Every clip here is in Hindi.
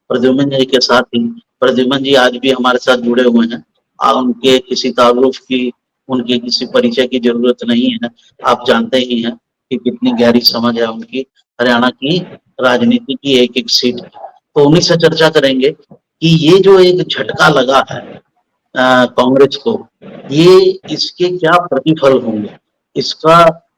प्रद्युम्न जी के साथ ही, प्रद्युम्न जी आज भी हमारे साथ जुड़े हुए हैं। उनके किसी तारुफ की, उनके किसी परिचय की जरूरत नहीं है। आप जानते ही हैं कि कितनी गहरी समझ है उनकी हरियाणा की राजनीति की एक एक सीट की। तो उन्हीं से चर्चा करेंगे कि ये जो एक झटका लगा है कांग्रेस को, ये इसके क्या प्रतिफल होंगे, इसका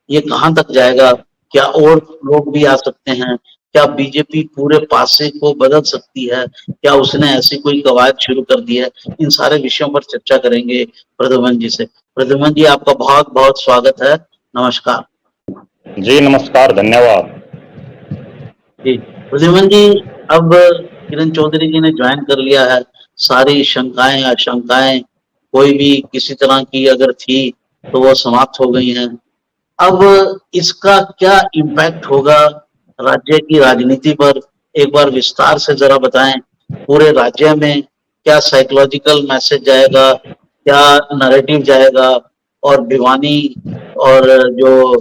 ये कहाँ तक जाएगा, क्या और लोग भी आ सकते हैं, क्या बीजेपी पूरे पासे को बदल सकती है, क्या उसने ऐसी कोई कवायद शुरू कर दी है, इन सारे विषयों पर चर्चा करेंगे प्रद्युम्न जी से। प्रद्युम्न जी, आपका बहुत बहुत स्वागत है। नमस्कार जी। नमस्कार, धन्यवाद जी। प्रद्युम्न जी, अब किरण चौधरी जी ने ज्वाइन कर लिया है। सारी शंकाएं आशंकाएं कोई भी किसी तरह की अगर थी तो वो समाप्त हो गई हैं। अब इसका क्या इम्पैक्ट होगा राज्य की राजनीति पर, एक बार विस्तार से जरा बताएं। पूरे राज्य में क्या साइकोलॉजिकल मैसेज जाएगा, क्या नैरेटिव जाएगा, और भिवानी और जो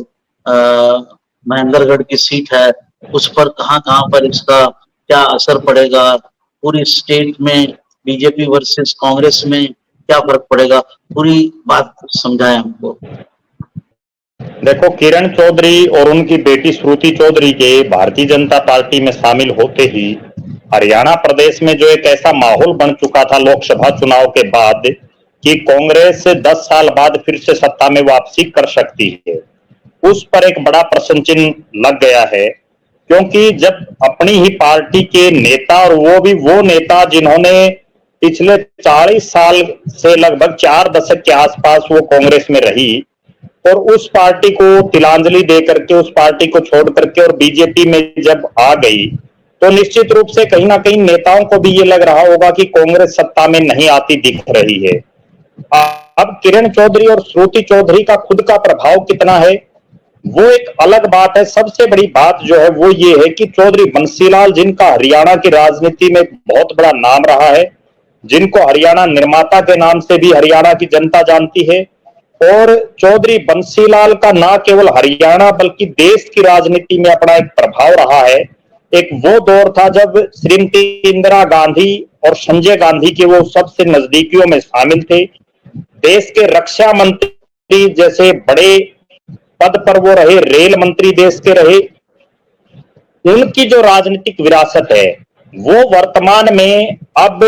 महेंद्रगढ़ की सीट है उस पर कहाँ कहाँ पर इसका क्या असर पड़ेगा, पूरी स्टेट में बीजेपी वर्सेस कांग्रेस में क्या फर्क पड़ेगा, पूरी बात समझाएं हमको। देखो, किरण चौधरी और उनकी बेटी श्रुति चौधरी के भारतीय जनता पार्टी में शामिल होते ही हरियाणा प्रदेश में जो एक ऐसा माहौल बन चुका था लोकसभा चुनाव के बाद कि कांग्रेस 10 साल बाद फिर से सत्ता में वापसी कर सकती है, उस पर एक बड़ा प्रश्न चिन्ह लग गया है। क्योंकि जब अपनी ही पार्टी के नेता, और वो भी वो नेता जिन्होंने पिछले 40 साल से लगभग 4 दशक के आसपास वो कांग्रेस में रही, और उस पार्टी को तिलांजलि दे करके, उस पार्टी को छोड़ करके और बीजेपी में जब आ गई, तो निश्चित रूप से कहीं ना कहीं नेताओं को भी ये लग रहा होगा कि कांग्रेस सत्ता में नहीं आती दिख रही है। अब किरण चौधरी और श्रुति चौधरी का खुद का प्रभाव कितना है वो एक अलग बात है। सबसे बड़ी बात जो है वो ये है कि चौधरी बंसीलाल, जिनका हरियाणा की राजनीति में बहुत बड़ा नाम रहा है, जिनको हरियाणा निर्माता के नाम से भी हरियाणा की जनता जानती है, और चौधरी बंसीलाल का ना केवल हरियाणा बल्कि देश की राजनीति में अपना एक प्रभाव रहा है। एक वो दौर था जब श्रीमती इंदिरा गांधी और संजय गांधी के वो सबसे नजदीकियों में शामिल थे। देश के रक्षा मंत्री जैसे बड़े पद पर वो रहे, रेल मंत्री देश के रहे। उनकी जो राजनीतिक विरासत है वो वर्तमान में अब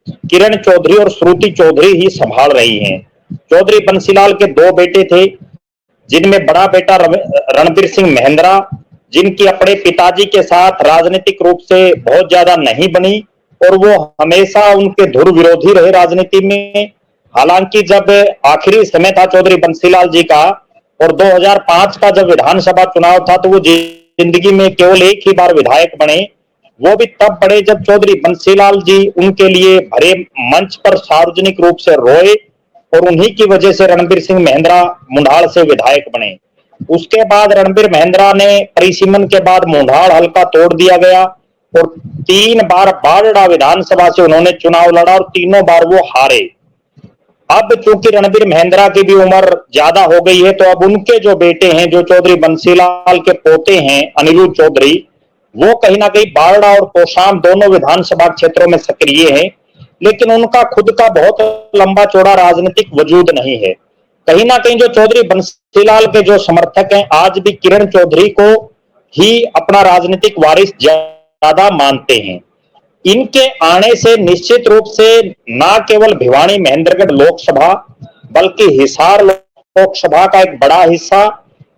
किरण चौधरी और श्रुति चौधरी ही संभाल रही हैं। चौधरी बंसीलाल के 2 बेटे थे, जिनमें बड़ा बेटा रणबीर सिंह महेंद्रा, जिनकी अपने पिताजी के साथ राजनीतिक रूप से बहुत ज्यादा नहीं बनी, और वो हमेशा उनके धुर विरोधी रहे राजनीति में। हालांकि जब आखिरी समय था चौधरी बंसीलाल जी का, और 2005 का जब विधानसभा चुनाव था, तो वो जिंदगी में केवल एक ही बार विधायक बने। वो भी तब बड़े जब चौधरी बंसीलाल जी उनके लिए भरे मंच पर सार्वजनिक रूप से रोए, और उन्हीं की वजह से रणबीर सिंह महेंद्रा मुंडाल से विधायक बने। उसके बाद रणबीर महेंद्रा ने परिसीमन के बाद मुंडाल हल्का तोड़ दिया गया, और 3 बार बारडा विधानसभा से उन्होंने चुनाव लड़ा, और तीनों बार वो हारे। अब चूंकि रणबीर महेंद्रा की भी उम्र ज्यादा हो गई है, तो अब उनके जो बेटे हैं, जो चौधरी बंसीलाल के पोते हैं अनिरुद्ध चौधरी, वो कहीं ना कहीं बारडा और तोशाम दोनों विधानसभा क्षेत्रों में सक्रिय हैं, लेकिन उनका खुद का बहुत लंबा चौड़ा राजनीतिक वजूद नहीं है। कहीं ना कहीं जो चौधरी बंसीलाल के जो समर्थक हैं आज भी किरण चौधरी को ही अपना राजनीतिक वारिस ज्यादा मानते हैं। इनके आने से निश्चित रूप से न केवल भिवानी महेंद्रगढ़ लोकसभा बल्कि हिसार लोकसभा का एक बड़ा हिस्सा,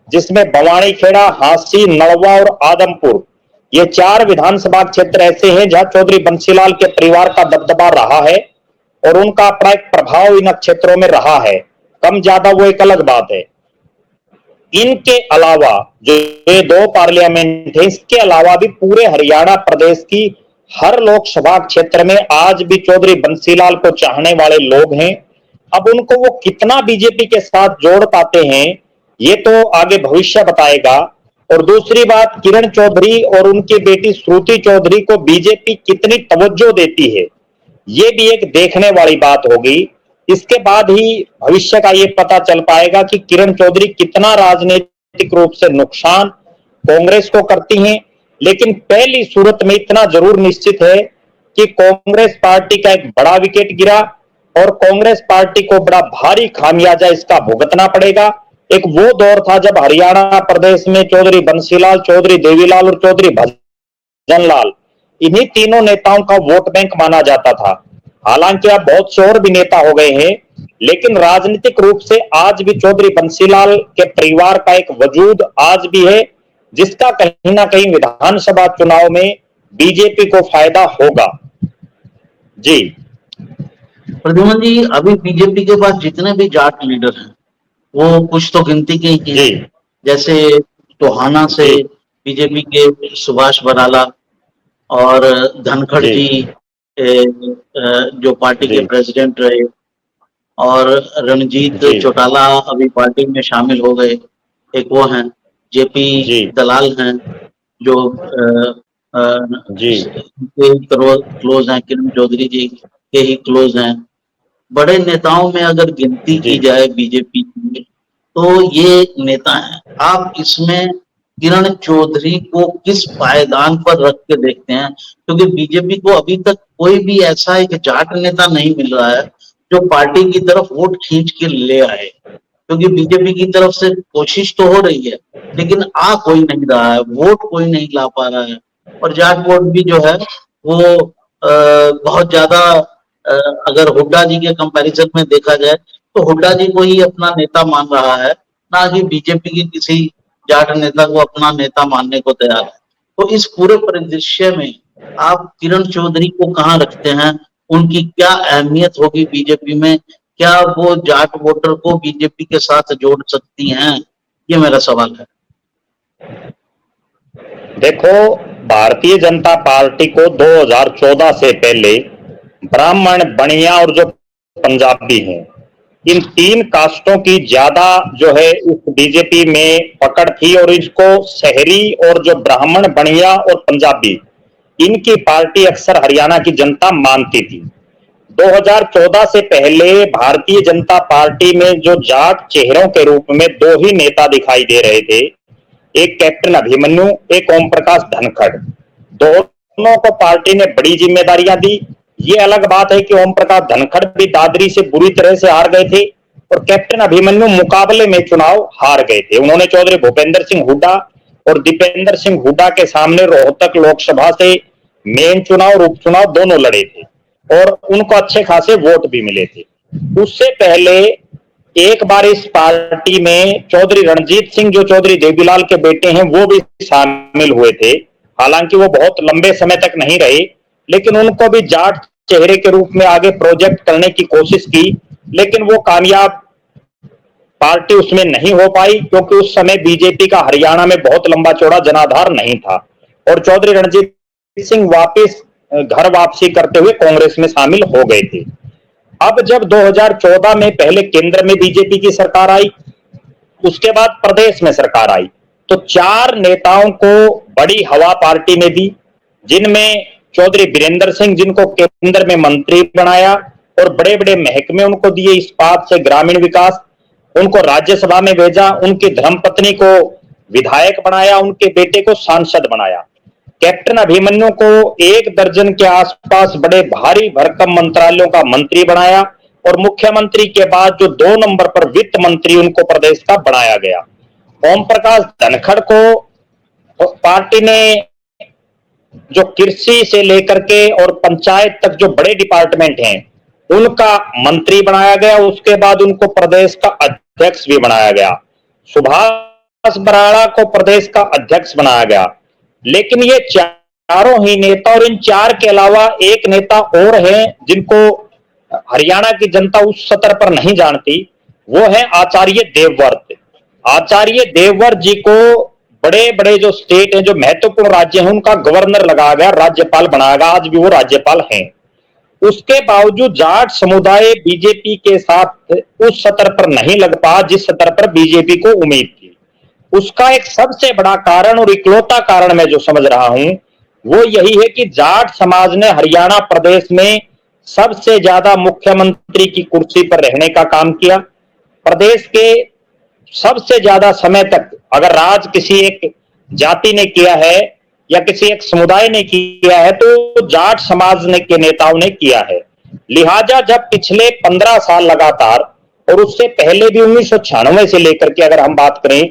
जिसमें बवानी खेड़ा, हांसी, नड़वा और आदमपुर, ये 4 विधानसभा क्षेत्र ऐसे हैं जहां चौधरी बंसीलाल के परिवार का दबदबा रहा है, और उनका अपना एक प्रभाव इन क्षेत्रों में रहा है। कम ज्यादा वो एक अलग बात है। इनके अलावा जो ये 2 पार्लियामेंट है, इसके अलावा भी पूरे हरियाणा प्रदेश की हर लोकसभा क्षेत्र में आज भी चौधरी बंसीलाल को चाहने वाले लोग हैं। अब उनको वो कितना बीजेपी के साथ जोड़ पाते हैं ये तो आगे भविष्य बताएगा। और दूसरी बात, किरण चौधरी और उनकी बेटी श्रुति चौधरी को बीजेपी कितनी तवज्जो देती है, ये भी एक देखने वाली बात होगी। इसके बाद ही भविष्य का ये पता चल पाएगा कि किरण चौधरी कितना राजनीतिक रूप से नुकसान कांग्रेस को करती हैं। लेकिन पहली सूरत में इतना जरूर निश्चित है कि कांग्रेस पार्टी का एक बड़ा विकेट गिरा और कांग्रेस पार्टी को बड़ा भारी खामियाजा इसका भुगतना पड़ेगा। एक वो दौर था जब हरियाणा प्रदेश में चौधरी बंसीलाल, चौधरी देवीलाल और चौधरी भजनलाल, इन्हीं तीनों नेताओं का वोट बैंक माना जाता था। हालांकि अब बहुत से और भी नेता हो गए हैं, लेकिन राजनीतिक रूप से आज भी चौधरी बंसीलाल के परिवार का एक वजूद आज भी है, जिसका कहीं ना कहीं विधानसभा चुनाव में बीजेपी को फायदा होगा। जी प्रद्युमन जी, अभी बीजेपी के पास जितने भी जाट लीडर हैं वो कुछ तो गिनती के ही हैं। जैसे टोहाना से बीजेपी के सुभाष बराला और धनखड़ जी जो पार्टी के प्रेसिडेंट रहे, और रणजीत चौटाला अभी पार्टी में शामिल हो गए, एक वो हैं। जेपी दलाल हैं जो क्लोज हैं, किरण चौधरी जी के ही क्लोज हैं। बड़े नेताओं में अगर गिनती की जाए बीजेपी में तो ये नेता हैं। आप इसमें किरण चौधरी को किस पायदान पर रख के देखते हैं? क्योंकि बीजेपी को अभी तक कोई भी ऐसा एक जाट नेता नहीं मिल रहा है जो पार्टी की तरफ वोट खींच के ले आए। क्योंकि बीजेपी की तरफ से कोशिश तो हो रही है, लेकिन आ कोई नहीं रहा है, वोट कोई नहीं ला पा रहा है। और जाट वोट भी जो है वो बहुत ज्यादा, अगर हुड्डा जी के कंपैरिजन में देखा जाए तो हुड्डा जी को ही अपना नेता मान रहा है, ना कि बीजेपी की किसी जाट नेता को अपना नेता मानने को तैयार है। तो इस पूरे परिदृश्य में आप किरण चौधरी को कहाँ रखते हैं? उनकी क्या अहमियत होगी बीजेपी में? क्या वो जाट वोटर को बीजेपी के साथ जोड़ सकती हैं? ये मेरा सवाल है। देखो, भारतीय जनता पार्टी को 2014 से पहले ब्राह्मण, बनिया और जो पंजाबी हैं, इन तीन कास्टों की ज्यादा जो है इस बीजेपी में पकड़ थी और इसको शहरी और जो ब्राह्मण, बनिया और पंजाबी, इनकी पार्टी अक्सर हरियाणा की जनता मानती थी। 2014 से पहले भारतीय जनता पार्टी में जो जाट चेहरों के रूप में दो ही नेता दिखाई दे रहे थे, एक कैप्टन अभिमन्यु, एक ओम प्रकाश धनखड़। दोनों को पार्टी ने बड़ी जिम्मेदारियां दी। ये अलग बात है कि ओम प्रकाश धनखड़ भी दादरी से बुरी तरह से हार गए थे और कैप्टन अभिमन्यु मुकाबले में चुनाव हार गए थे। उन्होंने चौधरी भूपेंद्र सिंह हुड्डा और दीपेंद्र सिंह हुड्डा के सामने रोहतक लोकसभा से मेन चुनाव और उपचुनाव दोनों लड़े थे और उनको अच्छे खासे वोट भी मिले थे। उससे पहले एक बार इस पार्टी में चौधरी रणजीत सिंह, जो चौधरी देवीलाल के बेटे हैं, वो भी शामिल हुए थे। हालांकि वो बहुत लंबे समय तक नहीं रहे, लेकिन उनको भी जाट चेहरे के रूप में आगे प्रोजेक्ट करने की कोशिश की, लेकिन वो कामयाब पार्टी उसमें नहीं हो पाई, क्योंकि उस समय बीजेपी का हरियाणा में बहुत लंबा चौड़ा जनाधार नहीं था और चौधरी रणजीत सिंह वापस घर वापसी करते हुए कांग्रेस में शामिल हो गए थे। अब जब 2014 में पहले केंद्र में बीजेपी की सरकार आई, उसके बाद प्रदेश में सरकार आई, तो चार नेताओं को बड़ी हवा पार्टी ने दी, जिनमें चौधरी वीरेंद्र सिंह, जिनको केंद्र में मंत्री बनाया और बड़े बड़े महकमे उनको दिए, इस्पात से ग्रामीण विकास, उनको राज्यसभा में भेजा, उनकी धर्मपत्नी को विधायक बनाया, उनके बेटे को सांसद बनाया। कैप्टन अभिमन्यु को 1 दर्जन के आसपास बड़े भारी भरकम मंत्रालयों का मंत्री बनाया और मुख्यमंत्री के बाद जो 2 नंबर पर वित्त मंत्री उनको प्रदेश का बनाया गया। ओम प्रकाश धनखड़ को पार्टी ने जो कृषि से लेकर के और पंचायत तक जो बड़े डिपार्टमेंट हैं उनका मंत्री बनाया गया। उसके बाद उनको प्रदेश का अध्यक्ष भी बनाया गया। सुभाष बराला को प्रदेश का अध्यक्ष बनाया गया। लेकिन ये चारों ही नेता, और इन चार के अलावा एक नेता और हैं जिनको हरियाणा की जनता उस स्तर पर नहीं जानती, वो है आचार्य देवव्रत। आचार्य देवव्रत जी को बड़े बड़े जो स्टेट हैं, जो महत्वपूर्ण राज्य हैं, उनका गवर्नर लगाया गया, राज्यपाल बनाया गया। आज भी वो राज्यपाल हैं। उसके बावजूद जाट समुदाय बीजेपी के साथ उस स्तर पर नहीं लग पा जिस स्तर पर बीजेपी को उम्मीद थी। उसका एक सबसे बड़ा कारण और इकलौता कारण मैं जो समझ रहा हूं वो यही है कि जाट समाज ने हरियाणा प्रदेश में सबसे ज्यादा मुख्यमंत्री की कुर्सी पर रहने का काम किया। प्रदेश के सबसे ज्यादा समय तक अगर राज किसी एक जाति ने किया है या किसी एक समुदाय ने किया है, तो जाट समाज ने के नेताओं ने किया है। लिहाजा जब पिछले 15 साल लगातार, और उससे पहले भी 1996 से लेकर के अगर हम बात करें,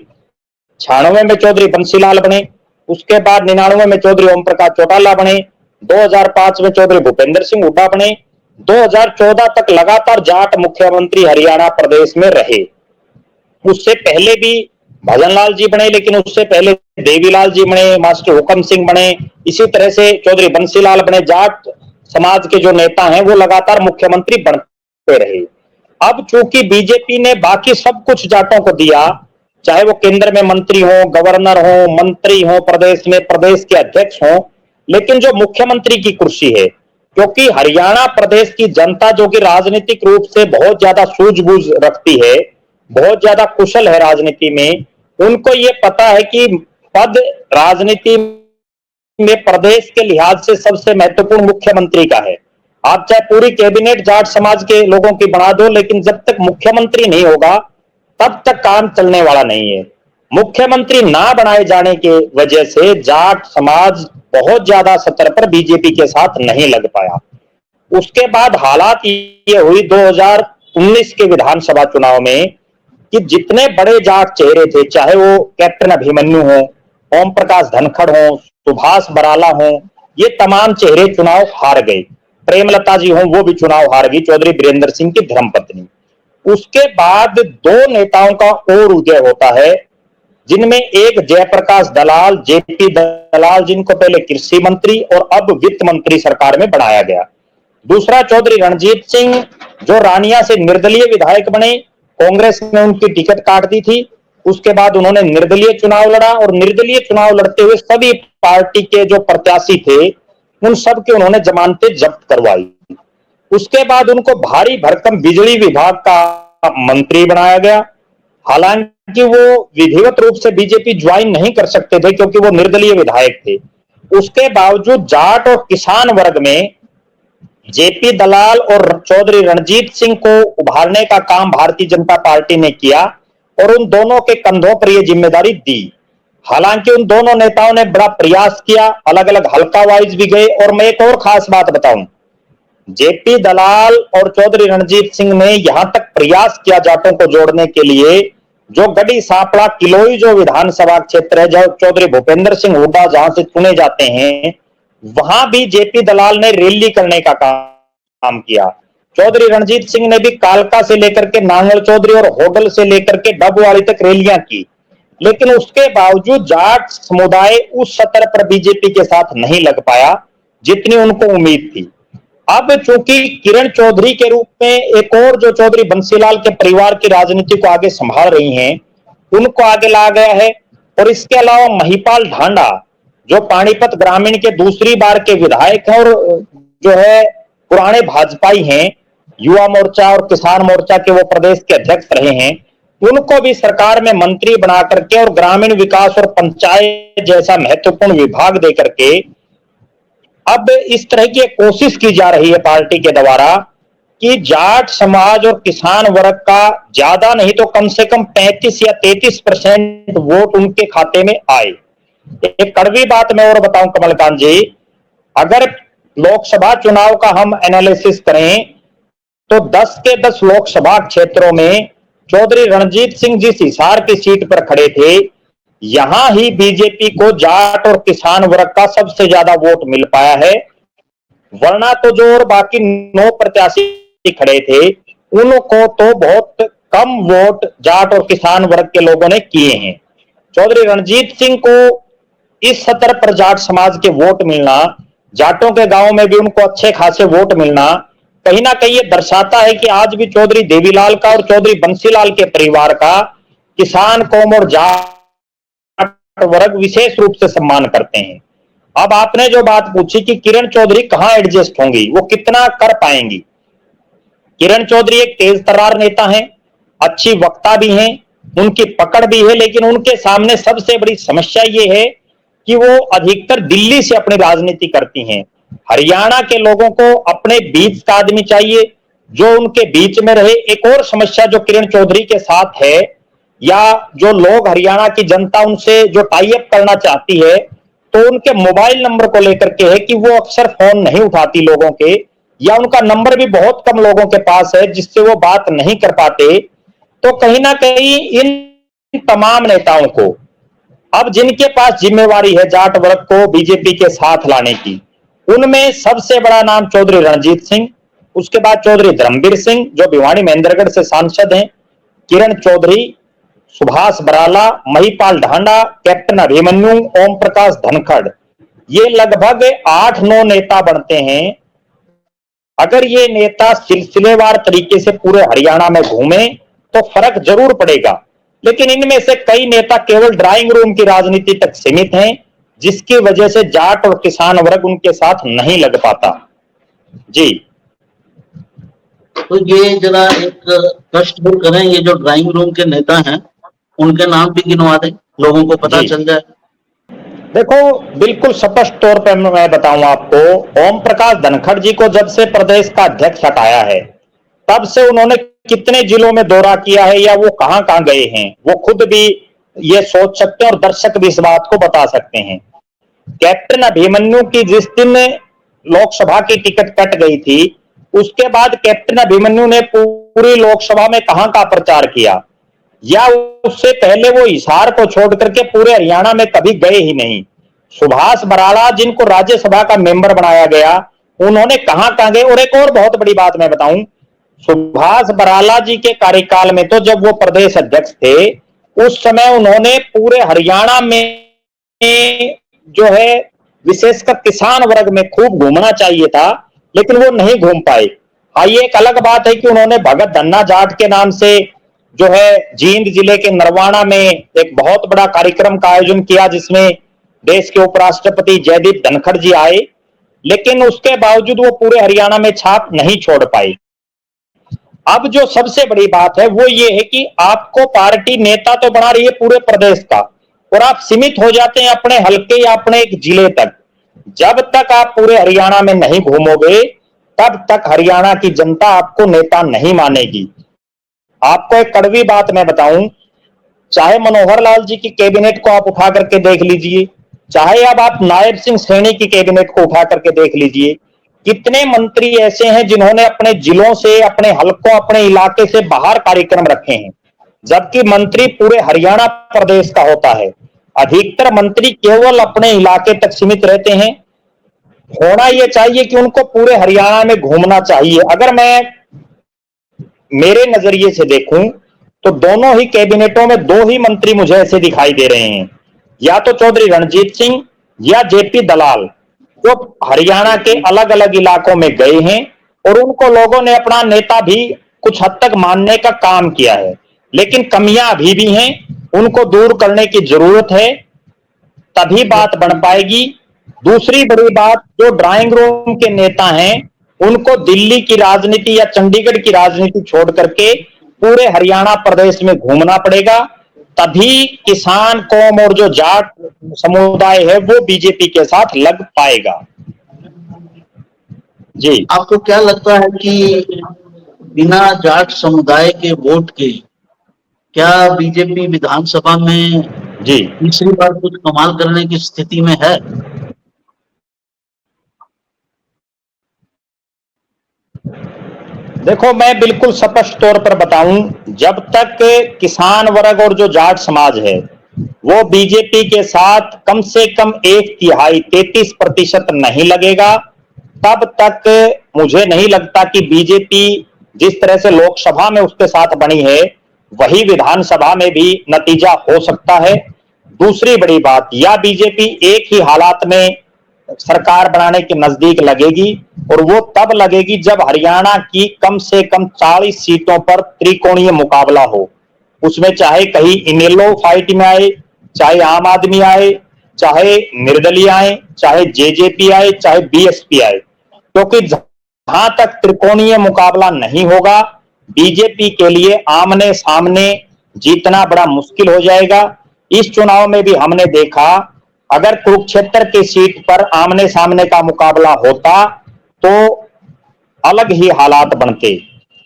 96 में चौधरी बंसीलाल बने, उसके बाद 99 में चौधरी ओम प्रकाश चौटाला बने, 2005 में चौधरी भूपेंद्र सिंह हुड्डा बने, 2014 तक लगातार जाट मुख्यमंत्री हरियाणा प्रदेश में रहे। उससे पहले भी भजनलाल जी बने, लेकिन उससे पहले देवीलाल जी बने, मास्टर हुकम सिंह बने, इसी तरह से चौधरी बंसीलाल बने। जाट समाज के जो नेता हैं वो लगातार मुख्यमंत्री बनते रहे। अब चूंकि बीजेपी ने बाकी सब कुछ जाटों को दिया, चाहे वो केंद्र में मंत्री हो, गवर्नर हो, मंत्री हो, प्रदेश में प्रदेश के अध्यक्ष हो, लेकिन जो मुख्यमंत्री की कुर्सी है, क्योंकि हरियाणा प्रदेश की जनता जो कि राजनीतिक रूप से बहुत ज्यादा सूझबूझ रखती है, बहुत ज्यादा कुशल है राजनीति में, उनको ये पता है कि पद राजनीति में प्रदेश के लिहाज से सबसे महत्वपूर्ण मुख्यमंत्री का है। आप चाहे पूरी कैबिनेट जाट समाज के लोगों की बना दो, लेकिन जब तक मुख्यमंत्री नहीं होगा तब तक काम चलने वाला नहीं है। मुख्यमंत्री ना बनाए जाने के वजह से जाट समाज बहुत ज्यादा सतर पर बीजेपी के साथ नहीं लग पाया। उसके बाद हालात ये हुई 2019 के विधानसभा चुनाव में कि जितने बड़े जाट चेहरे थे, चाहे वो कैप्टन अभिमन्यु हो, ओम प्रकाश धनखड़ हो, सुभाष बराला हो, ये तमाम चेहरे चुनाव हार गए। प्रेमलता जी हो, वो भी चुनाव हार गई, चौधरी वीरेंद्र सिंह की धर्मपत्नी। उसके बाद दो नेताओं का और उदय होता है, जिनमें एक जयप्रकाश दलाल, जेपी दलाल, जिनको पहले कृषि मंत्री और अब वित्त मंत्री सरकार में बनाया गया। दूसरा चौधरी रणजीत सिंह, जो रानिया से निर्दलीय विधायक बने, कांग्रेस ने उनकी टिकट काट दी थी। उसके बाद उन्होंने निर्दलीय चुनाव लड़ा, और निर्दलीय चुनाव लड़ते हुए सभी पार्टी के जो प्रत्याशी थे उन सब के उन्होंने जमानतें जब्त करवाई। उसके बाद उनको भारी भरकम बिजली विभाग का मंत्री बनाया गया। हालांकि वो विधिवत रूप से बीजेपी ज्वाइन नहीं कर सकते थे क्योंकि वो निर्दलीय विधायक थे। उसके बावजूद जाट और किसान वर्ग में जेपी दलाल और चौधरी रणजीत सिंह को उभारने का काम भारतीय जनता पार्टी ने किया और उन दोनों के कंधों पर यह जिम्मेदारी दी। हालांकि उन दोनों नेताओं ने बड़ा प्रयास किया, अलग अलग हल्का वाइज भी गए। और मैं एक और खास बात बताऊं, जेपी दलाल और चौधरी रणजीत सिंह ने यहां तक प्रयास किया जाटों को जोड़ने के लिए, जो गढ़ी सांपड़ा किलोई जो विधानसभा क्षेत्र है, जहां चौधरी भूपेंद्र सिंह हुड्डा जहां से चुने जाते हैं, वहां भी जेपी दलाल ने रैली करने का काम किया। चौधरी रणजीत सिंह ने भी कालका से लेकर के नांगल चौधरी और होडल से लेकर के डबवाली तक रैलियां की, लेकिन उसके बावजूद जाट समुदाय उस स्तर पर बीजेपी के साथ नहीं लग पाया जितनी उनको उम्मीद थी। अब चूंकि किरण चौधरी के रूप में एक और जो चौधरी बंसीलाल के परिवार की राजनीति को आगे संभाल रही हैं, उनको आगे ला गया है। और इसके अलावा महिपाल ढांडा, जो पानीपत ग्रामीण के दूसरी बार के विधायक हैं और जो है पुराने भाजपाई हैं, युवा मोर्चा और किसान मोर्चा के वो प्रदेश के अध्यक्ष रहे हैं, उनको भी सरकार में मंत्री बना करके और ग्रामीण विकास और पंचायत जैसा महत्वपूर्ण विभाग दे करके अब इस तरह की कोशिश की जा रही है पार्टी के द्वारा कि जाट समाज और किसान वर्ग का ज्यादा नहीं तो कम से कम 35 या 33% वोट उनके खाते में आए। एक कड़वी बात मैं और बताऊं कमलकांत जी, अगर लोकसभा चुनाव का हम एनालिसिस करें तो 10 के 10 लोकसभा क्षेत्रों में चौधरी रणजीत सिंह जिस हिसार की सीट पर खड़े थे, यहां ही बीजेपी को जाट और किसान वर्ग का सबसे ज्यादा वोट मिल पाया है। वरना तो जो और बाकी 9 प्रत्याशी खड़े थे उनको तो बहुत कम वोट जाट और किसान वर्ग के लोगों ने किए हैं। चौधरी रणजीत सिंह को इस स्तर पर जाट समाज के वोट मिलना, जाटों के गांव में भी उनको अच्छे खासे वोट मिलना, कहीं ना कहीं ये दर्शाता है कि आज भी चौधरी देवीलाल का और चौधरी बंसीलाल के परिवार का किसान कौम और जाट वर्ग विशेष रूप से सम्मान करते हैं। अब आपने जो बात पूछी कि किरण चौधरी कहां एडजस्ट होंगी, वो कितना कर पाएंगी। किरण चौधरी एक तेज तर्रार नेता हैं, अच्छी वक्ता भी हैं, उनकी पकड़ भी है, लेकिन उनके सामने सबसे बड़ी समस्या ये है कि वो अधिकतर दिल्ली से अपनी राजनीति करती हैं। हरियाणा के लोगों को अपने बीच का आदमी चाहिए जो उनके बीच में रहे। एक और समस्या जो किरण चौधरी के साथ है, या जो लोग हरियाणा की जनता उनसे जो टाई अप करना चाहती है, तो उनके मोबाइल नंबर को लेकर के है कि वो अक्सर फोन नहीं उठाती लोगों के, या उनका नंबर भी बहुत कम लोगों के पास है जिससे वो बात नहीं कर पाते। तो कहीं ना कहीं इन तमाम नेताओं को अब जिनके पास जिम्मेवारी है जाट वर्ग को बीजेपी के साथ लाने की, उनमें सबसे बड़ा नाम चौधरी रणजीत सिंह, उसके बाद चौधरी धर्मवीर सिंह जो भिवानी महेंद्रगढ़ से सांसद हैं, किरण चौधरी, सुभाष बराला, महिपाल ढांडा, कैप्टन अभिमन्यु, ओम प्रकाश धनखड़, ये लगभग 8-9 नेता बनते हैं। अगर ये नेता सिलसिलेवार तरीके से पूरे हरियाणा में घूमे तो फर्क जरूर पड़ेगा, लेकिन इनमें से कई नेता केवल ड्राइंग रूम की राजनीति तक सीमित हैं, जिसकी वजह से जाट और किसान वर्ग उनके साथ नहीं लग पाता। जी, तो ये जरा एक कष्ट दूर करें, ये जो ड्राइंग रूम के नेता हैं उनके नाम भी गिनवा दें, लोगों को पता जी। चल जाए। देखो, बिल्कुल स्पष्ट तौर पर मैं बताऊं आपको, ओम प्रकाश धनखड़ जी को जब से प्रदेश का अध्यक्ष हटाया है तब से उन्होंने कितने जिलों में दौरा किया है या वो कहां कहां गए हैं, वो खुद भी ये सोच सकते हैं और दर्शक भी इस बात को बता सकते हैं। कैप्टन अभिमन्यु की जिस दिन लोकसभा की टिकट कट गई थी, उसके बाद कैप्टन अभिमन्यु ने पूरी लोकसभा में कहां का प्रचार किया, या उससे पहले वो हिसार को छोड़ करके पूरे हरियाणा में कभी गए ही नहीं। सुभाष बराला जिनको राज्यसभा का मेंबर बनाया गया, उन्होंने कहां कहां गए। और एक और बहुत बड़ी बात मैं बताऊं, सुभाष बराला जी के कार्यकाल में तो जब वो प्रदेश अध्यक्ष थे, उस समय उन्होंने पूरे हरियाणा में जो है विशेषकर किसान वर्ग में खूब घूमना चाहिए था, लेकिन वो नहीं घूम पाए। हाँ, ये एक अलग बात है कि उन्होंने भगत धन्ना जाट के नाम से जो है जींद जिले के नरवाना में एक बहुत बड़ा कार्यक्रम का आयोजन किया, जिसमें देश के उपराष्ट्रपति जयदीप धनखड़ जी आए, लेकिन उसके बावजूद वो पूरे हरियाणा में छाप नहीं छोड़ पाए। अब जो सबसे बड़ी बात है वो ये है कि आपको पार्टी नेता तो बना रही है पूरे प्रदेश का, और आप सीमित हो जाते हैं अपने हल्के या अपने एक जिले तक। जब तक आप पूरे हरियाणा में नहीं घूमोगे तब तक हरियाणा की जनता आपको नेता नहीं मानेगी। आपको एक कड़वी बात मैं बताऊं, चाहे मनोहर लाल जी की कैबिनेट को आप उठा करके देख लीजिए, चाहे अब आप नायब सिंह सैनी की कैबिनेट को उठा करके देख लीजिए, कितने मंत्री ऐसे हैं जिन्होंने अपने जिलों से, अपने हलकों, अपने इलाके से बाहर कार्यक्रम रखे हैं, जबकि मंत्री पूरे हरियाणा प्रदेश का होता है। अधिकतर मंत्री केवल अपने इलाके तक सीमित रहते हैं। होना यह चाहिए कि उनको पूरे हरियाणा में घूमना चाहिए। अगर मैं मेरे नजरिए से देखूं तो दोनों ही कैबिनेटों में 2 ही मंत्री मुझे ऐसे दिखाई दे रहे हैं, या तो चौधरी रणजीत सिंह या जेपी दलाल, जो हरियाणा के अलग अलग इलाकों में गए हैं और उनको लोगों ने अपना नेता भी कुछ हद तक मानने का काम किया है, लेकिन कमियां अभी भी हैं, उनको दूर करने की जरूरत है, तभी बात बन पाएगी। दूसरी बड़ी बात, जो ड्राइंग रूम के नेता हैं उनको दिल्ली की राजनीति या चंडीगढ़ की राजनीति छोड़ करके पूरे हरियाणा प्रदेश में घूमना पड़ेगा, तभी किसान कौम और जो जाट समुदाय है वो बीजेपी के साथ लग पाएगा। जी, आपको क्या लगता है कि बिना जाट समुदाय के वोट के क्या बीजेपी विधानसभा में जी, तीसरी बार कुछ कमाल करने की स्थिति में है? देखो, मैं बिल्कुल स्पष्ट तौर पर बताऊं, जब तक किसान वर्ग और जो जाट समाज है वो बीजेपी के साथ कम से कम 1/3 33% नहीं लगेगा, तब तक मुझे नहीं लगता कि बीजेपी जिस तरह से लोकसभा में उसके साथ बनी है वही विधानसभा में भी नतीजा हो सकता है। दूसरी बड़ी बात, या बीजेपी एक ही हालात में सरकार बनाने के नजदीक लगेगी, और वो तब लगेगी जब हरियाणा की कम से कम 40 सीटों पर त्रिकोणीय मुकाबला हो। उसमें चाहे कहीं इनेलो फाइट में आए, चाहे आम आदमी आए, चाहे निर्दलीय आए, चाहे जेजेपी आए, चाहे बीएसपी आए, क्योंकि जहां तक त्रिकोणीय मुकाबला नहीं होगा बीजेपी के लिए आमने सामने जीतना बड़ा मुश्किल हो जाएगा। इस चुनाव में भी हमने देखा, अगर कुरुक्षेत्र की सीट पर आमने सामने का मुकाबला होता तो अलग ही हालात बनते।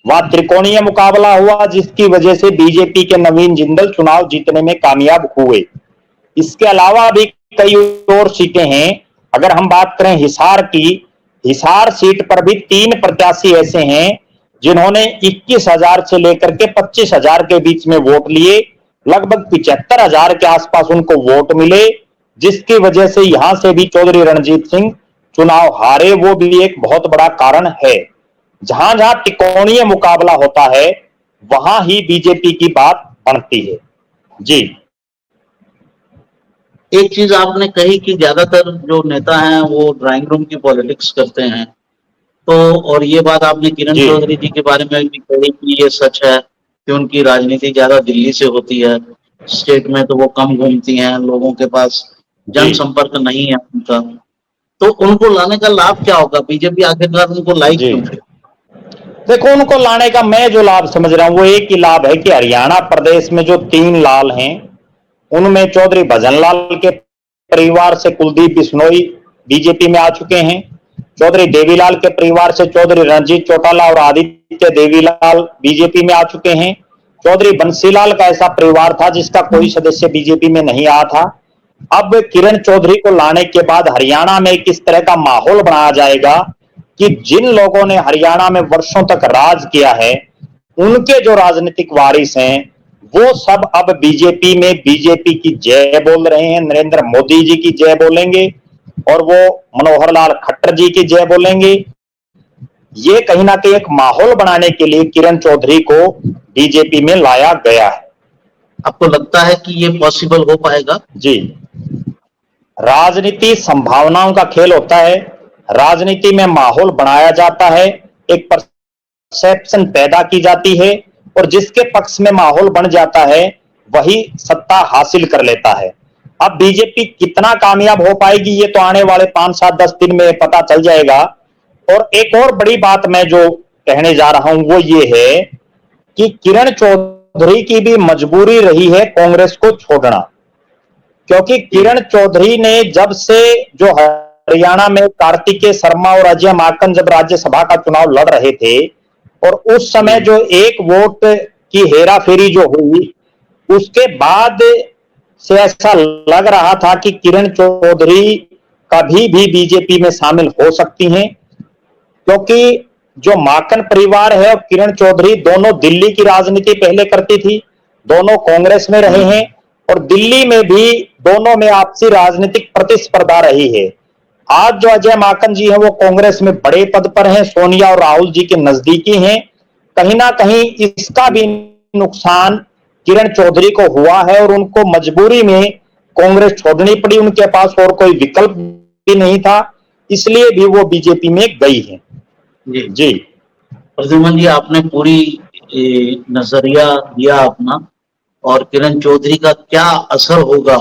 वहां त्रिकोणीय मुकाबला हुआ, जिसकी वजह से बीजेपी के नवीन जिंदल चुनाव जीतने में कामयाब हुए। इसके अलावा भी कई और सीटें हैं। अगर हम बात करें हिसार की, हिसार सीट पर भी 3 प्रत्याशी ऐसे हैं जिन्होंने 21,000 से लेकर के 25,000 के बीच में वोट लिए। लगभग 75,000 के आसपास उनको वोट मिले, जिसकी वजह से यहां से भी चौधरी रणजीत सिंह चुनाव हारे। वो भी एक बहुत बड़ा कारण है। जहां जहां त्रिकोणीय मुकाबला होता है वहां ही बीजेपी की बात बनती है। जी, एक चीज आपने कही कि ज्यादातर जो नेता हैं वो ड्राइंग रूम की पॉलिटिक्स करते हैं, तो और ये बात आपने किरण जी, चौधरी जी के बारे में भी कही कि ये सच है कि उनकी राजनीति ज्यादा दिल्ली से होती है, स्टेट में तो वो कम घूमती हैं, लोगों के पास जी, जनसंपर्क नहीं है उनका, तो उनको लाने का लाभ क्या होगा? बीजेपी आखिरकार उनको लाइक जी। क्यों करे? देखो, उनको लाने का मैं जो लाभ समझ रहा हूं वो एक ही लाभ है कि हरियाणा प्रदेश में जो 3 लाल हैं उनमें चौधरी भजनलाल के परिवार से कुलदीप बिश्नोई बीजेपी में आ चुके हैं। चौधरी देवीलाल के परिवार से चौधरी रणजीत चौटाला और आदित्य देवीलाल बीजेपी में आ चुके हैं। चौधरी बंसीलाल का ऐसा परिवार था जिसका कोई सदस्य बीजेपी में नहीं आया था। अब किरण चौधरी को लाने के बाद हरियाणा में किस तरह का माहौल बनाया जाएगा कि जिन लोगों ने हरियाणा में वर्षों तक राज किया है उनके जो राजनीतिक वारिस हैं वो सब अब बीजेपी में बीजेपी की जय बोल रहे हैं। नरेंद्र मोदी जी की जय बोलेंगे और वो मनोहर लाल खट्टर जी की जय बोलेंगे। ये कहीं ना कहीं एक माहौल बनाने के लिए किरण चौधरी को बीजेपी में लाया गया है। आपको लगता है कि ये पॉसिबल हो पाएगा? जी, राजनीति संभावनाओं का खेल होता है। राजनीति में माहौल बनाया जाता है, एक परसेप्शन पैदा की जाती है और जिसके पक्ष में माहौल बन जाता है वही सत्ता हासिल कर लेता है। अब बीजेपी कितना कामयाब हो पाएगी ये तो आने वाले 5, 7, 10 दिन में पता चल जाएगा। और एक और बड़ी बात मैं जो कहने जा रहा हूं वो ये है कि किरण चौधरी की भी मजबूरी रही है कांग्रेस को छोड़ना, क्योंकि किरण चौधरी ने जब से जो हरियाणा में कार्तिकेय शर्मा और अजय माकन जब राज्यसभा का चुनाव लड़ रहे थे और उस समय जो एक वोट की हेराफेरी जो हुई उसके बाद से ऐसा लग रहा था कि किरण चौधरी कभी भी बीजेपी में शामिल हो सकती हैं, क्योंकि जो माकन परिवार है और किरण चौधरी दोनों दिल्ली की राजनीति पहले करती थी, दोनों कांग्रेस में रहे हैं और दिल्ली में भी दोनों में आपसी राजनीतिक प्रतिस्पर्धा रही है। आज जो अजय माकन जी हैं वो कांग्रेस में बड़े पद पर हैं, सोनिया और राहुल जी के नजदीकी हैं। कहीं ना कहीं इसका भी नुकसान किरण चौधरी को हुआ है और उनको मजबूरी में कांग्रेस छोड़नी पड़ी। उनके पास और कोई विकल्प भी नहीं था, इसलिए भी वो बीजेपी में गई है। जी जी, प्रद्युमन जी, आपने पूरी नजरिया दिया अपना, और किरण चौधरी का क्या असर होगा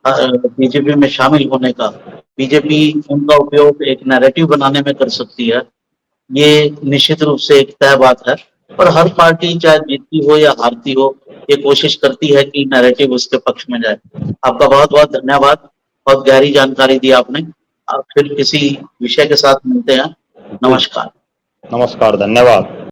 बीजेपी में शामिल होने का। बीजेपी उनका उपयोग एक नैरेटिव बनाने में कर सकती है, ये निश्चित रूप से एक तय बात है। और हर पार्टी चाहे जीतती हो या हारती हो, ये कोशिश करती है कि नैरेटिव उसके पक्ष में जाए। आपका बहुत बहुत धन्यवाद, बहुत गहरी जानकारी दी आपने। आप फिर किसी विषय के साथ मिलते हैं। नमस्कार। नमस्कार, धन्यवाद।